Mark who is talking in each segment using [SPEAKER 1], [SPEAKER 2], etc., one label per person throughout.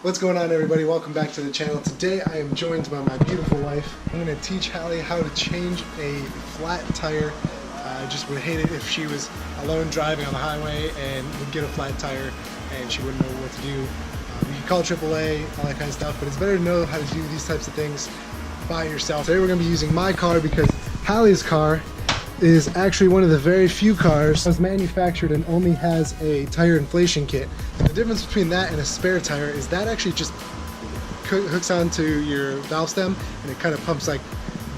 [SPEAKER 1] What's going on, everybody? Welcome back to the channel. Today I am joined by my beautiful wife. I'm going to teach Hallie how to change a flat tire. I just would hate it if she was alone driving on the highway and would get a flat tire and she wouldn't know what to do. You can call AAA, all that kind of stuff, but it's better to know how to do these types of things by yourself. Today we're going to be using my car because Hallie's car is actually one of the very few cars that's manufactured and only has a tire inflation kit. The difference between that and a spare tire is that actually just hooks onto your valve stem and it kind of pumps like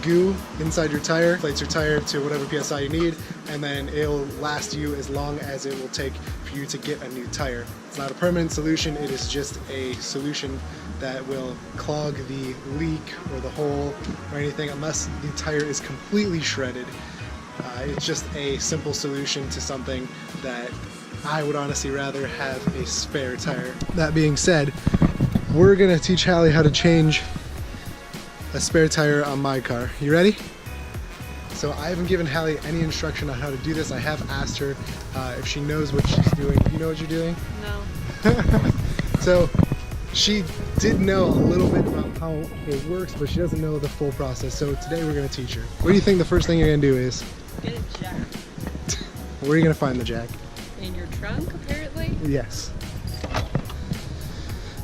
[SPEAKER 1] goo inside your tire, inflates your tire to whatever PSI you need, and then it'll last you as long as it will take for you to get a new tire. It's not a permanent solution, it is just a solution that will clog the leak or the hole or anything unless the tire is completely shredded. It's just a simple solution to something that I would honestly rather have a spare tire. That being said, we're gonna teach Hallie how to change a spare tire on my car. You ready? So I haven't given Hallie any instruction on how to do this. I have asked her if she knows what she's doing. You know what you're doing?
[SPEAKER 2] No.
[SPEAKER 1] So she did know a little bit about how it works, but she doesn't know the full process. So today we're gonna teach her. What do you think the first thing you're gonna do is?
[SPEAKER 2] Get a jack.
[SPEAKER 1] Where are you gonna find the jack?
[SPEAKER 2] In your trunk, apparently?
[SPEAKER 1] Yes.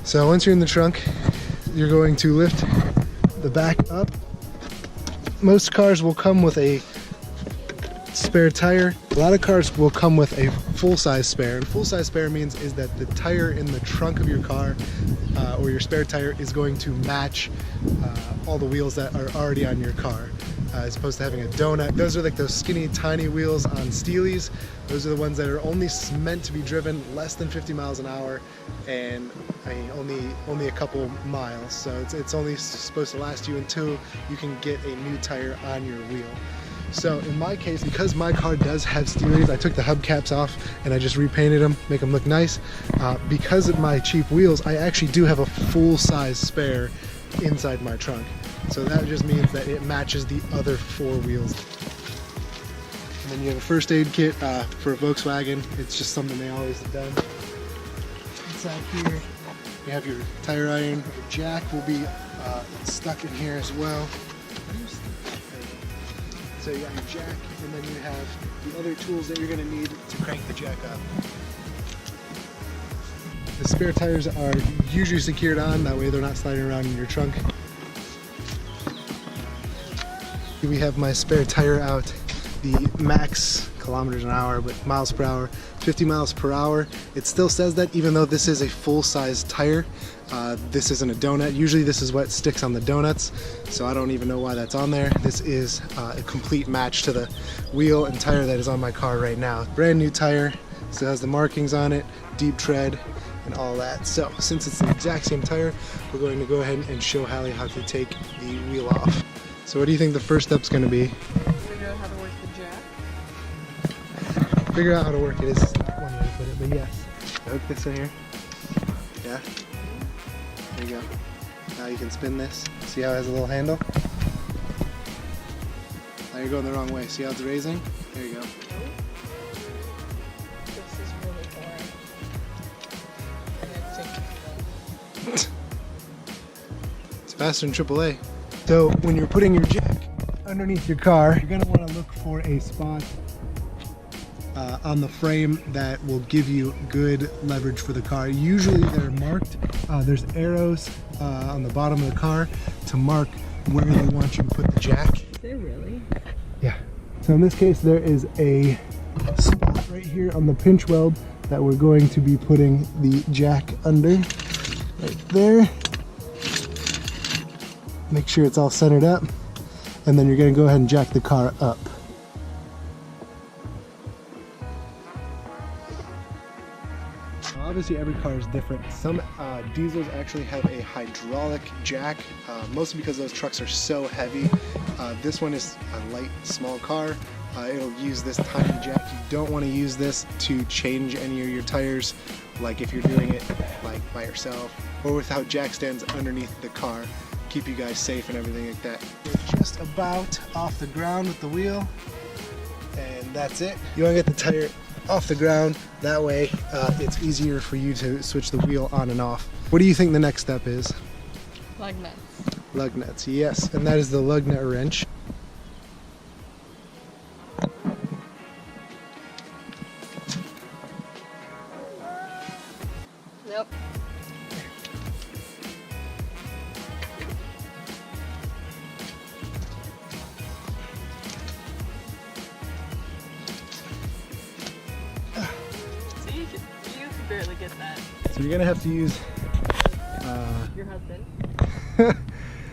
[SPEAKER 1] So once you're in the trunk, you're going to lift the back up. Most cars will come with a spare tire. A lot of cars will come with a full-size spare. And full-size spare means is that the tire in the trunk of your car or your spare tire is going to match all the wheels that are already on your car. As opposed to having a donut. Those are like those skinny tiny wheels on Steelies. Those are the ones that are only meant to be driven less than 50 miles an hour and I mean only a couple miles. So it's only supposed to last you until you can get a new tire on your wheel. So in my case, because my car does have Steelies, I took the hubcaps off and I just repainted them, make them look nice. Because of my cheap wheels, I actually do have a full-size spare inside my trunk. So that just means that it matches the other four wheels. And then you have a first aid kit for a Volkswagen. It's just something they always have done. Inside here, you have your tire iron. Your jack will be stuck in here as well. So you got your jack, and then you have the other tools that you're going to need to crank the jack up. The spare tires are usually secured on, that way they're not sliding around in your trunk. We have my spare tire out, the max kilometers an hour, but miles per hour, 50 miles per hour. It still says that even though this is a full-size tire. This isn't a donut. Usually this is what sticks on the donuts, so I don't even know why that's on there. This is a complete match to the wheel and tire that is on my car right now. Brand new tire, still has the markings on it, deep tread, and all that. So since it's the exact same tire, we're going to go ahead and show Hallie how to take the wheel off. So what do you think the first step's going to be?
[SPEAKER 2] Figure out how to work the jack.
[SPEAKER 1] Figure out how to work it is one way to put it, but yes. Hook this in here. Yeah. There you go. Now you can spin this. See how it has a little handle? Now you're going the wrong way. See how it's raising? There you go.
[SPEAKER 2] This is really boring. I gotta take it.
[SPEAKER 1] It's faster than AAA. So when you're putting your jack underneath your car, you're going to want to look for a spot on the frame that will give you good leverage for the car. Usually they're marked. There's arrows on the bottom of the car to mark where they want you to put the jack.
[SPEAKER 2] Is there really?
[SPEAKER 1] Yeah. So in this case there is a spot right here on the pinch weld that we're going to be putting the jack under. Right there. Make sure it's all centered up, and then you're going to go ahead and jack the car up. Obviously every car is different. Some diesels actually have a hydraulic jack, mostly because those trucks are so heavy. This one is a light, small car. It'll use this tiny jack. You don't want to use this to change any of your tires, like if you're doing it like by yourself or without jack stands underneath the car. Keep you guys safe and everything like that. We're just about off the ground with the wheel, and that's it. You want to get the tire off the ground, that way it's easier for you to switch the wheel on and off. What do you think the next step is?
[SPEAKER 2] Lug nuts.
[SPEAKER 1] Lug nuts, yes, and that is the lug nut wrench.
[SPEAKER 2] Nope. See, you can barely get that.
[SPEAKER 1] So you're gonna have to use
[SPEAKER 2] Your husband.
[SPEAKER 1] you're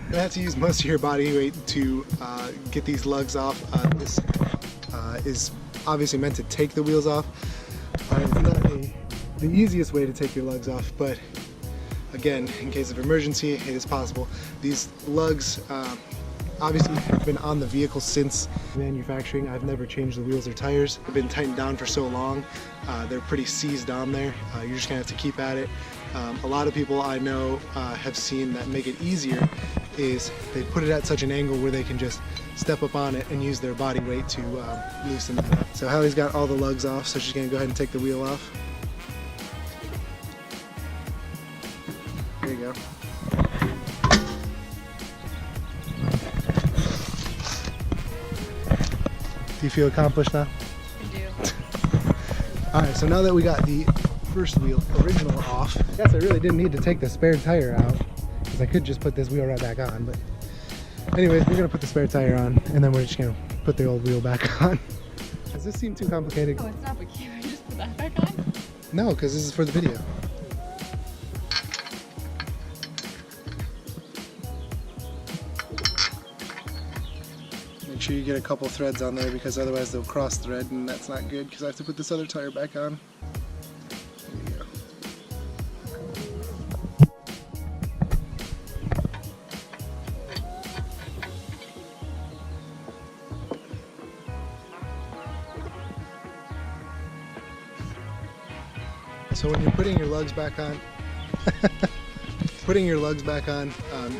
[SPEAKER 1] gonna have to use most of your body weight to get these lugs off. This is obviously meant to take the wheels off. It's not the easiest way to take your lugs off, but again, in case of emergency, it is possible. These lugs obviously have been on the vehicle since manufacturing. I've never changed the wheels or tires. They've been tightened down for so long. They're pretty seized on there. You're just gonna have to keep at it. A lot of people I know have seen that make it easier is they put it at such an angle where they can just step up on it and use their body weight to loosen that up. So Hallie's got all the lugs off, so she's gonna go ahead and take the wheel off. There you go. Do you feel accomplished now?
[SPEAKER 2] I do.
[SPEAKER 1] Alright, so now that we got the first wheel, original, off, I guess I really didn't need to take the spare tire out, because I could just put this wheel right back on, but anyways, we're going to put the spare tire on, and then we're just going to put the old wheel back on. Does this seem too complicated?
[SPEAKER 2] Oh, it's not, but can we just put that back on?
[SPEAKER 1] No, because this is for the video. Make sure you get a couple threads on there, because otherwise they'll cross thread, and that's not good, because I have to put this other tire back on. There you go. So when you're putting your lugs back on,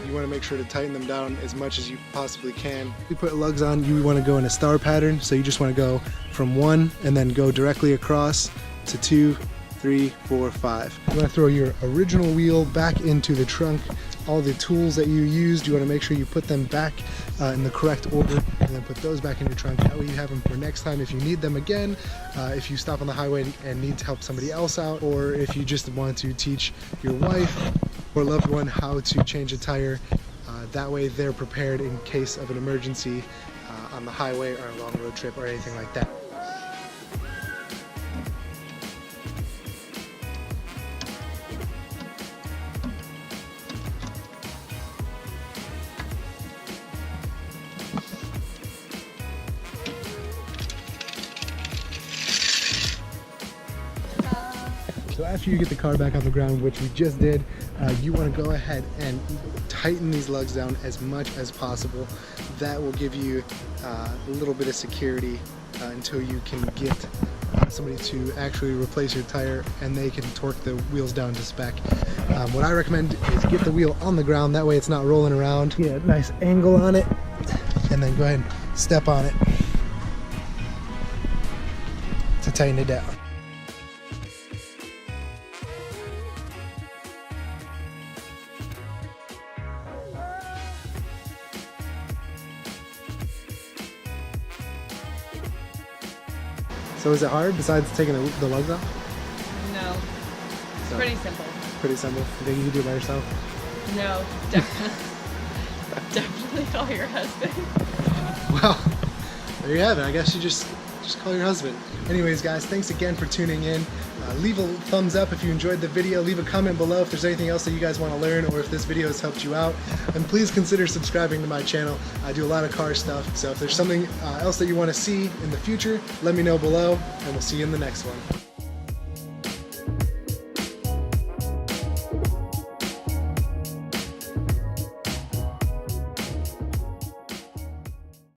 [SPEAKER 1] you want to make sure to tighten them down as much as you possibly can. If you put lugs on, you want to go in a star pattern, so you just want to go from 1 and then go directly across to 2, 3, 4, 5. You want to throw your original wheel back into the trunk. All the tools that you used, you want to make sure you put them back in the correct order, and then put those back in your trunk. That way you have them for next time if you need them again, if you stop on the highway and need to help somebody else out, or if you just want to teach your wife or loved one how to change a tire. That way they're prepared in case of an emergency on the highway or a long road trip or anything like that. So after you get the car back on the ground, which we just did, you want to go ahead and tighten these lugs down as much as possible. That will give you a little bit of security until you can get somebody to actually replace your tire and they can torque the wheels down to spec. What I recommend is get the wheel on the ground, that way it's not rolling around. Get a nice angle on it, and then go ahead and step on it to tighten it down. So is it hard besides taking the lugs off?
[SPEAKER 2] No. It's
[SPEAKER 1] So-
[SPEAKER 2] pretty simple.
[SPEAKER 1] Pretty simple. You think you can do it by yourself?
[SPEAKER 2] No, definitely. Definitely call your husband.
[SPEAKER 1] Well, there you have it. I guess you just call your husband. Anyways, guys, thanks again for tuning in. Leave a thumbs up if you enjoyed the video. Leave a comment below if there's anything else that you guys want to learn, or if this video has helped you out. And please consider subscribing to my channel. I do a lot of car stuff. So if there's something else that you want to see in the future, let me know below, and we'll see you in the next one.